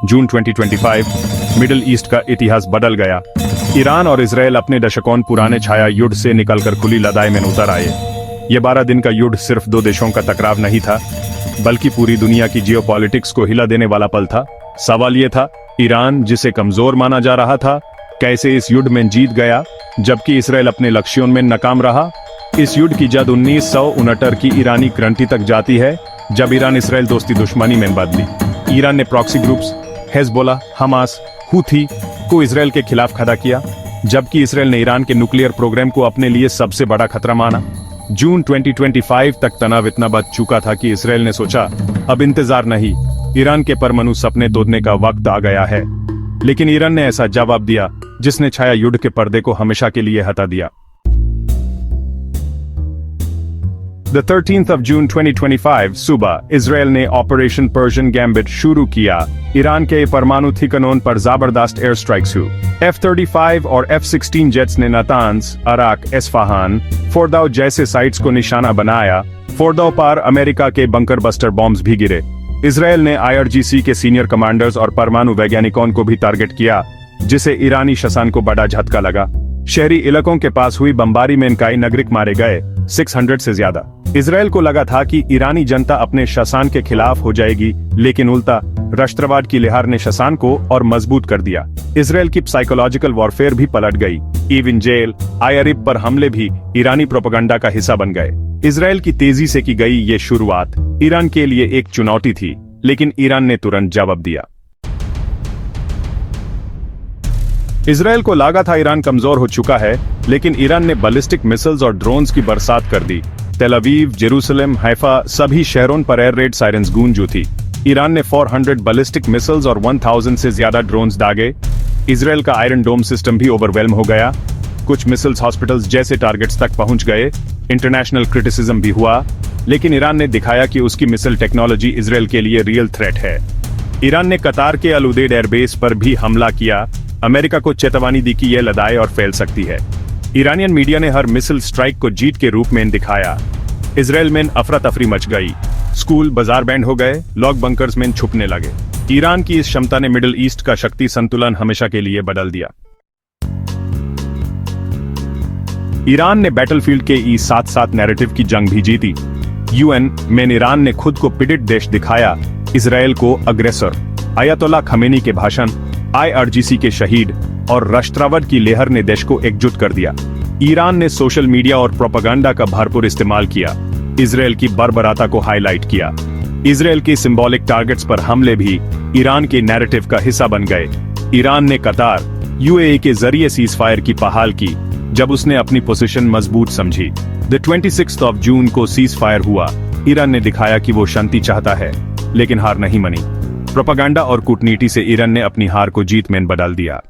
जून 2025, middle east का इतिहास बदल गया। ईरान और इजराइल अपने दशकों पुराने छाया युद्ध से निकलकर खुली लड़ाई में उतर आए। ये 12 दिन का युद्ध सिर्फ दो देशों का टकराव नहीं था, बल्कि पूरी दुनिया की जियोपॉलिटिक्स को हिला देने वाला पल था। सवाल ये था, ईरान जिसे कमजोर माना जा रहा था, कैसे इस युद्ध में जीत गया, जबकि इसराइल अपने लक्ष्यों में नाकाम रहा। इस युद्ध की जद 1969 की ईरानी क्रांति तक जाती है, जब ईरान इसराइल दोस्ती दुश्मनी में बदली। ईरान ने proxy groups Hezbollah, Hamas, Houthi को इसराइल के खिलाफ खड़ा किया, जबकि इसराइल ने ईरान के न्यूक्लियर प्रोग्राम को अपने लिए सबसे बड़ा खतरा माना। जून 2025 तक तनाव इतना बढ़ चुका था कि इसराइल ने सोचा, अब इंतजार नहीं, ईरान के परमाणु सपने तोड़ने का वक्त आ गया है। लेकिन ईरान ने ऐसा जवाब दिया जिसने छाया युद्ध के पर्दे को हमेशा के लिए हटा दिया। The 13th of June 2025 सुबह इसराइल ने ऑपरेशन पर्शियन गैम्बिट शुरू किया। ईरान के परमाणु ठिकानों पर जबरदस्त एयर स्ट्राइक्स हुई। F-35 और F-16 जेट्स ने नातांज, अराक, एस्फहान, फोर्दो जैसे साइट्स को निशाना बनाया। फोर्दो पर अमेरिका के बंकर बस्टर बॉम्ब्स भी गिरे। इसराइल ने IRGC के सीनियर कमांडर्स और परमाणु वैज्ञानिकों को भी टारगेट किया, जिसे ईरानी शासन को बड़ा झटका लगा। शहरी इलाकों के पास हुई बमबारी में कई नागरिक मारे गए, 600 से ज्यादा। इसराइल को लगा था कि ईरानी जनता अपने शासन के खिलाफ हो जाएगी, लेकिन उल्टा राष्ट्रवाद की लहर ने शासन को और मजबूत कर दिया। इसराइल की साइकोलॉजिकल वॉरफेयर भी पलट गई। इवन जेल, आयरिब पर हमले भी ईरानी प्रोपेगेंडा का हिस्सा बन गए। इसराइल की तेजी से की गई ये शुरुआत ईरान के लिए एक चुनौती थी, लेकिन ईरान ने तुरंत जवाब दिया। इसराइल को लगा था ईरान कमजोर हो चुका है, लेकिन ईरान ने बैलिस्टिक मिसाइल्स और ड्रोन्स की बरसात कर दी। तेल अवीव, जेरूसलम, हैफा सभी शहरों पर एयर रेड सायरन्स गूंज उठी। ईरान ने 400 बैलिस्टिक मिसाइल्स और 1000 से ज्यादा ड्रोन्स दागे। इसराइल का आयरन डोम सिस्टम भी ओवरवेल्म हो गया। कुछ मिसाइल्स हॉस्पिटल्स जैसे टारगेट्स तक पहुंच गए। इंटरनेशनल क्रिटिसिज्म भी हुआ, लेकिन ईरान ने दिखाया कि उसकी मिसाइल टेक्नोलॉजी इसराइल के लिए रियल थ्रेट है। ईरान ने कतार के अल उदेद एयरबेस पर भी हमला किया, अमेरिका को चेतावनी दी कि यह लड़ाई और फैल सकती है। ईरानियन मीडिया ने हर मिसाइल स्ट्राइक को जीत के रूप में दिखाया। इसराइल में अफरा तफरी मच गई, स्कूल बाजार बैंड हो गए, लोग बंकर्स में छुपने लगे। ईरान की इस क्षमता ने मिडिल ईस्ट का शक्ति संतुलन हमेशा के लिए बदल दिया। ईरान ने बैटलफील्ड के इस साथ नैरेटिव की जंग भी जीती। UN में ईरान ने खुद को पीड़ित देश दिखाया, इसराइल को अग्रेसर। अयतोल्ला खमेनी के भाषण, IRGC के शहीद और राष्ट्रवाद की लहर ने देश को एकजुट कर दिया। ईरान ने सोशल मीडिया और प्रोपेगेंडा का भरपूर इस्तेमाल किया, इसराइल की बर्बरता को हाईलाइट किया। इसराइल के सिंबॉलिक टारगेट्स पर हमले भी ईरान के नैरेटिव का हिस्सा बन गए। ईरान ने कतार, UAE के जरिए सीजफायर की पहल की, जब उसने अपनी पोजीशन मजबूत समझी। The 26th of June को सीजफायर हुआ। ईरान ने दिखाया कि वो शांति चाहता है, लेकिन हार नहीं मानी। प्रोपेगेंडा और कूटनीति से ईरान ने अपनी हार को जीत में बदल दिया।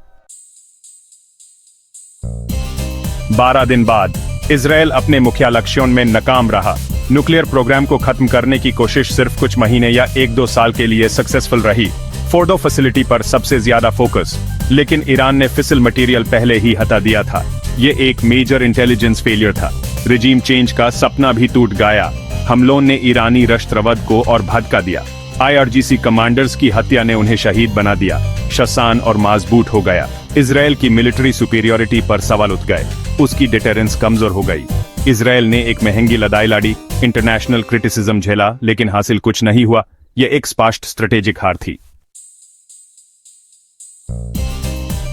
12 दिन बाद इसराइल अपने मुख्य लक्ष्यों में नाकाम रहा। न्यूक्लियर प्रोग्राम को खत्म करने की कोशिश सिर्फ कुछ महीने या 1-2 साल के लिए सक्सेसफुल रही। फोर्डो फैसिलिटी पर सबसे ज्यादा फोकस, लेकिन ईरान ने फिसल मटेरियल पहले ही हटा दिया था। ये एक मेजर इंटेलिजेंस फेलियर था। रिजीम चेंज का सपना भी टूट गया। हमलों ने ईरानी राष्ट्रवाद को और भड़का दिया। IRGC कमांडर्स की हत्या ने उन्हें शहीद बना दिया। शासन और मजबूत हो गया। इसराइल की मिलिट्री सुपीरियरिटी पर सवाल उठ गए। उसकी डिटेरेंस कमजोर हो गई। इसराइल ने एक महंगी लड़ाई लड़ी, इंटरनेशनल क्रिटिसिज्म झेला, लेकिन हासिल कुछ नहीं हुआ। यह एक स्पष्ट स्ट्रेटेजिक हार थी।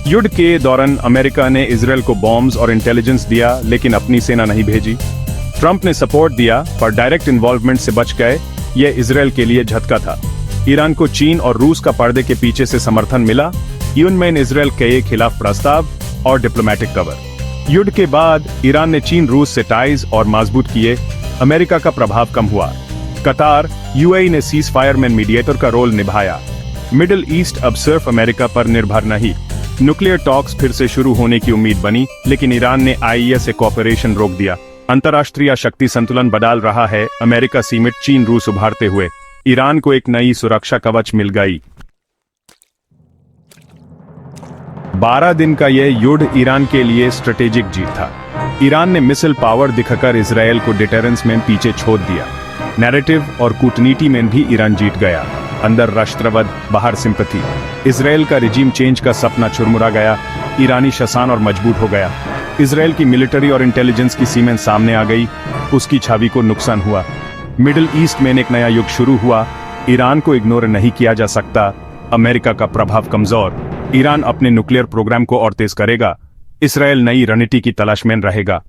युद्ध के दौरान अमेरिका ने इसराइल को बॉम्ब्स और इंटेलिजेंस दिया, लेकिन अपनी सेना नहीं भेजी। ट्रंप ने सपोर्ट दिया, पर डायरेक्ट इन्वॉल्वमेंट से बच गए। यह इसराइल के लिए झटका था। ईरान को चीन और रूस का पर्दे के पीछे से समर्थन मिला। UN में इसराइल के खिलाफ प्रस्ताव और डिप्लोमेटिक कवर। युद्ध के बाद ईरान ने चीन रूस से टाइज और मजबूत किए। अमेरिका का प्रभाव कम हुआ। कतार, UAE ने सीज फायर में मीडिएटर का रोल निभाया। मिडिल ईस्ट अब सिर्फ अमेरिका पर निर्भर नहीं। न्यूक्लियर टॉक्स फिर से शुरू होने की उम्मीद बनी, लेकिन ईरान ने IAEA से कोऑपरेशन रोक दिया। अंतर्राष्ट्रीय शक्ति संतुलन बदल रहा है। अमेरिका सीमित, चीन रूस उभारते हुए। ईरान को एक नई सुरक्षा कवच मिल गई। 12 दिन का यह युद्ध ईरान के लिए स्ट्रेटेजिक जीत था। ईरान ने मिसाइल पावर दिखाकर इसराइल को डिटेरेंस में पीछे छोड़ दिया। नैरेटिव और कूटनीति में भी ईरान जीत गया। अंदर राष्ट्रवाद, बाहर सिंपैथी। इजराइल का रिजीम चेंज का सपना चुरमुरा गया, ईरानी शसान और मजबूत हो गया। इजराइल की मिलिट्री और इंटेलिजेंस की सीमेंट सामने आ गई, उसकी छवि को नुकसान हुआ। मिडिल ईस्ट में एक नया युग शुरू हुआ। ईरान को इग्नोर नहीं किया जा सकता। अमेरिका का प्रभाव कमजोर। ईरान अपने न्यूक्लियर प्रोग्राम को और तेज करेगा। इजराइल नई रणनीति की तलाश में रहेगा।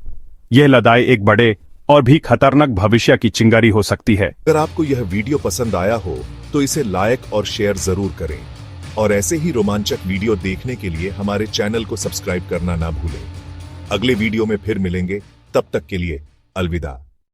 यह लड़ाई एक बड़े और भी खतरनाक भविष्य की चिंगारी हो सकती है। अगर आपको यह वीडियो पसंद आया हो तो इसे लाइक और शेयर जरूर करें और ऐसे ही रोमांचक वीडियो देखने के लिए हमारे चैनल को सब्सक्राइब करना ना भूलें। अगले वीडियो में फिर मिलेंगे, तब तक के लिए अलविदा।